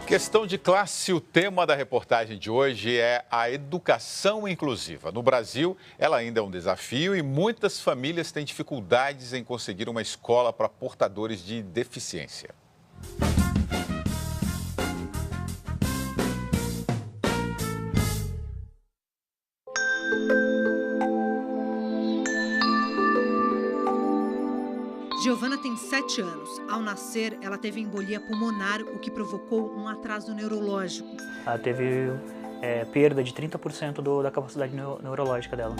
Questão de classe, o tema da reportagem de hoje é a educação inclusiva. No Brasil, ela ainda é um desafio e muitas famílias têm dificuldades em conseguir uma escola para portadores de deficiência. Giovana tem 7 anos. Ao nascer, ela teve embolia pulmonar, o que provocou um atraso neurológico. Ela teve perda de 30% da capacidade neurológica dela.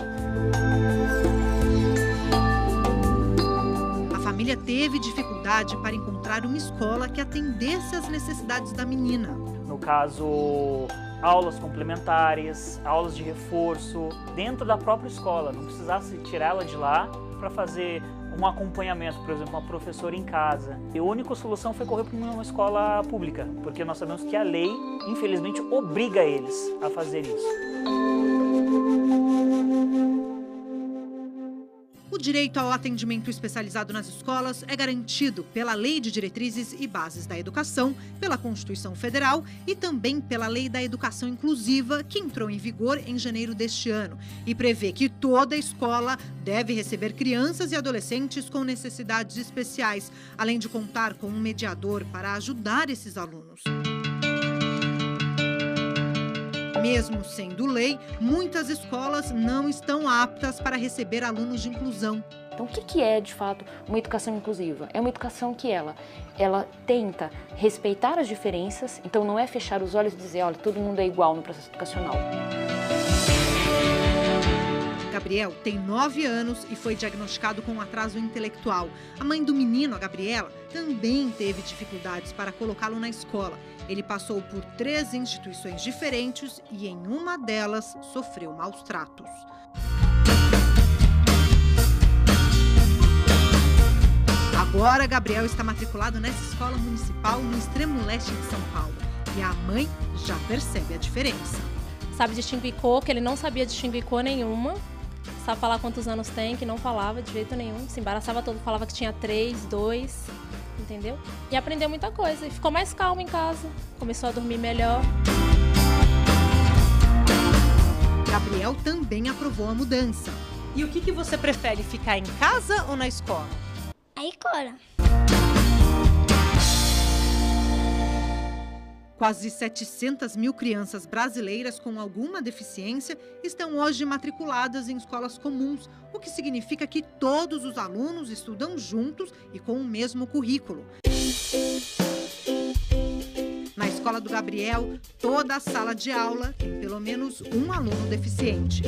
A família teve dificuldade para encontrar uma escola que atendesse às necessidades da menina. No caso, aulas complementares, aulas de reforço, dentro da própria escola. Não precisasse tirá-la de lá para fazer um acompanhamento, por exemplo, uma professora em casa. E a única solução foi correr para uma escola pública, porque nós sabemos que a lei, infelizmente, obriga eles a fazer isso. O direito ao atendimento especializado nas escolas é garantido pela Lei de Diretrizes e Bases da Educação, pela Constituição Federal e também pela Lei da Educação Inclusiva, que entrou em vigor em janeiro deste ano e prevê que toda escola deve receber crianças e adolescentes com necessidades especiais, além de contar com um mediador para ajudar esses alunos. Mesmo sendo lei, muitas escolas não estão aptas para receber alunos de inclusão. Então, o que é, de fato, uma educação inclusiva? É uma educação que ela tenta respeitar as diferenças, então não é fechar os olhos e dizer, olha, todo mundo é igual no processo educacional. Gabriel tem 9 anos e foi diagnosticado com atraso intelectual. A mãe do menino, a Gabriela, também teve dificuldades para colocá-lo na escola. Ele passou por 3 instituições diferentes e em uma delas sofreu maus tratos. Agora, Gabriel está matriculado nessa escola municipal no extremo leste de São Paulo. E a mãe já percebe a diferença. Sabe distinguir cor, que ele não sabia distinguir cor nenhuma. Sabe falar quantos anos tem, que não falava de jeito nenhum. Se embaraçava todo, falava que tinha 3, 2, entendeu? E aprendeu muita coisa. E ficou mais calmo em casa. Começou a dormir melhor. Gabriel também aprovou a mudança. E o que você prefere, ficar em casa ou na escola? A escola. Quase 700 mil crianças brasileiras com alguma deficiência estão hoje matriculadas em escolas comuns, o que significa que todos os alunos estudam juntos e com o mesmo currículo. Na escola do Gabriel, toda a sala de aula tem pelo menos um aluno deficiente.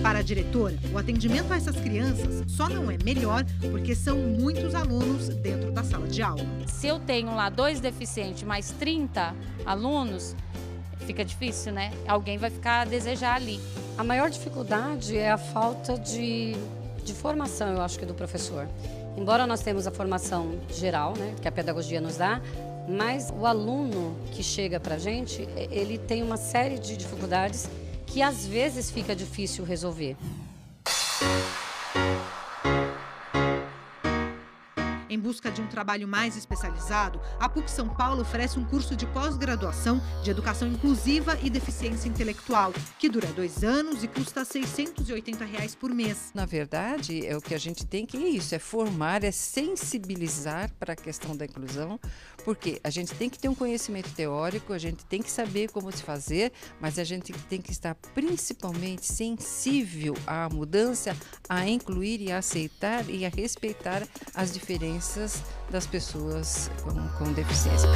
Para a diretora, o atendimento a essas crianças só não é melhor porque são muitos alunos dentro da sala de aula. Se eu tenho lá 2 deficientes mais 30 alunos, fica difícil, né? Alguém vai ficar a desejar ali. A maior dificuldade é a falta de formação, eu acho que do professor. Embora nós temos a formação geral, né, que a pedagogia nos dá, mas o aluno que chega para a gente, ele tem uma série de dificuldades que às vezes fica difícil resolver. Em busca de um trabalho mais especializado, a PUC São Paulo oferece um curso de pós-graduação de Educação Inclusiva e Deficiência Intelectual, que dura 2 anos e custa R$ 680 por mês. Na verdade, o que a gente tem que é formar, é sensibilizar para a questão da inclusão, porque a gente tem que ter um conhecimento teórico, a gente tem que saber como se fazer, mas a gente tem que estar principalmente sensível à mudança, a incluir e a aceitar e a respeitar as diferenças das pessoas com deficiência.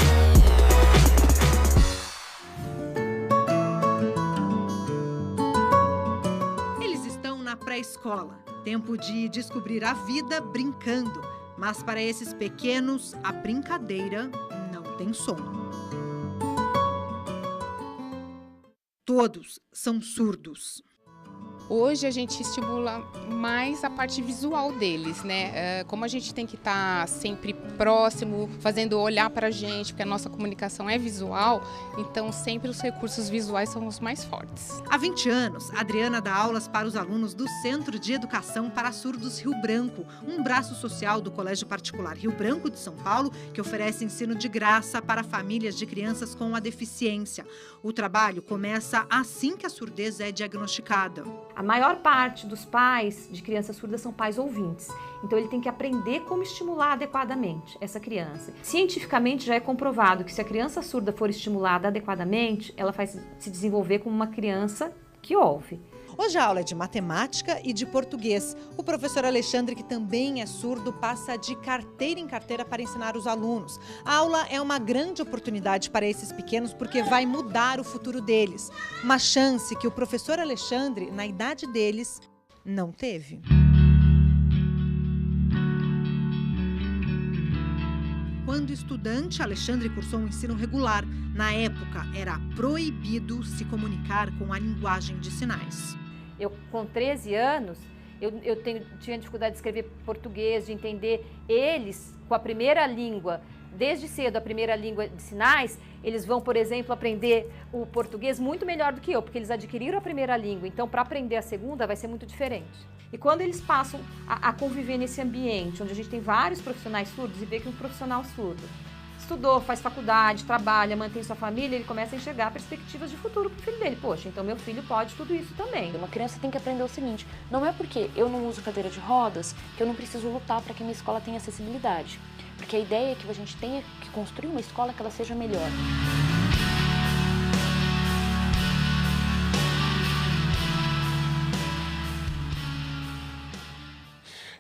Eles estão na pré-escola, tempo de descobrir a vida brincando. Mas para esses pequenos, a brincadeira não tem sono. Todos são surdos. Hoje a gente estimula mais a parte visual deles, né? Como a gente tem que estar sempre próximo, fazendo olhar para a gente, porque a nossa comunicação é visual, então sempre os recursos visuais são os mais fortes. Há 20 anos, a Adriana dá aulas para os alunos do Centro de Educação para Surdos Rio Branco, um braço social do Colégio Particular Rio Branco de São Paulo, que oferece ensino de graça para famílias de crianças com a deficiência. O trabalho começa assim que a surdez é diagnosticada. A maior parte dos pais de crianças surdas são pais ouvintes. Então ele tem que aprender como estimular adequadamente essa criança. Cientificamente já é comprovado que se a criança surda for estimulada adequadamente, ela vai se desenvolver como uma criança que ouve. Hoje a aula é de matemática e de português. O professor Alexandre, que também é surdo, passa de carteira em carteira para ensinar os alunos. A aula é uma grande oportunidade para esses pequenos porque vai mudar o futuro deles. Uma chance que o professor Alexandre, na idade deles, não teve. Quando estudante, Alexandre cursou um ensino regular. Na época, era proibido se comunicar com a linguagem de sinais. Eu, com 13 anos, tinha dificuldade de escrever português, de entender eles com a primeira língua. Desde cedo, a primeira língua de sinais, eles vão, por exemplo, aprender o português muito melhor do que eu, porque eles adquiriram a primeira língua. Então, para aprender a segunda, vai ser muito diferente. E quando eles passam a conviver nesse ambiente, onde a gente tem vários profissionais surdos, e vê que um profissional surdo estudou, faz faculdade, trabalha, mantém sua família, ele começa a enxergar perspectivas de futuro para o filho dele. Poxa, então meu filho pode tudo isso também. Uma criança tem que aprender o seguinte, não é porque eu não uso cadeira de rodas que eu não preciso lutar para que a minha escola tenha acessibilidade. Porque a ideia é que a gente tenha que construir uma escola que ela seja melhor.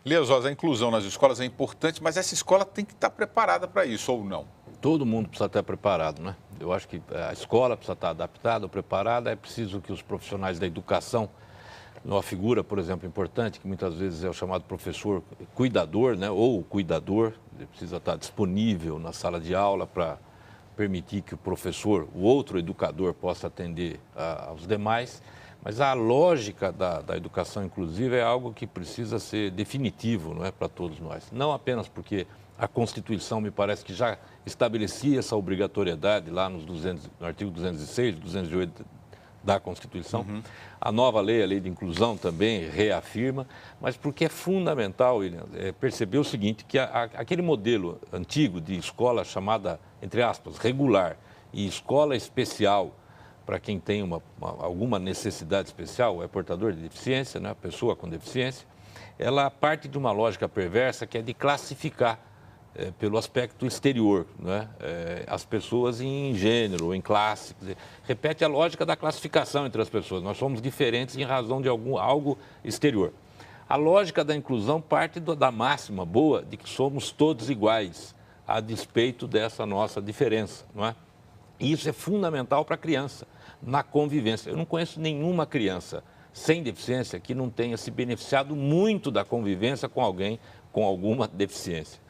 Lia Zós, a inclusão nas escolas é importante, mas essa escola tem que estar preparada para isso, ou não? Todo mundo precisa estar preparado, né? Eu acho que a escola precisa estar adaptada, preparada. É preciso que os profissionais da educação, uma figura, por exemplo, importante, que muitas vezes é o chamado professor cuidador, né? Ou cuidador, ele precisa estar disponível na sala de aula para permitir que o professor, o outro educador, possa atender aos demais. Mas a lógica da educação inclusiva é algo que precisa ser definitivo, não é, para todos nós. Não apenas porque a Constituição me parece que já estabelecia essa obrigatoriedade lá no artigo 206, 208 da Constituição. A nova lei, a Lei de Inclusão, também reafirma, mas porque é fundamental, William, perceber o seguinte, que aquele modelo antigo de escola chamada, entre aspas, regular e escola especial, para quem tem alguma necessidade especial, é portador de deficiência, né, pessoa com deficiência, ela parte de uma lógica perversa que é de classificar pelo aspecto exterior, né, as pessoas em gênero, em classe. Quer dizer, repete a lógica da classificação entre as pessoas. Nós somos diferentes em razão de algo exterior. A lógica da inclusão parte da máxima boa de que somos todos iguais, a despeito dessa nossa diferença, não é? E isso é fundamental para a criança, na convivência. Eu não conheço nenhuma criança sem deficiência que não tenha se beneficiado muito da convivência com alguém com alguma deficiência.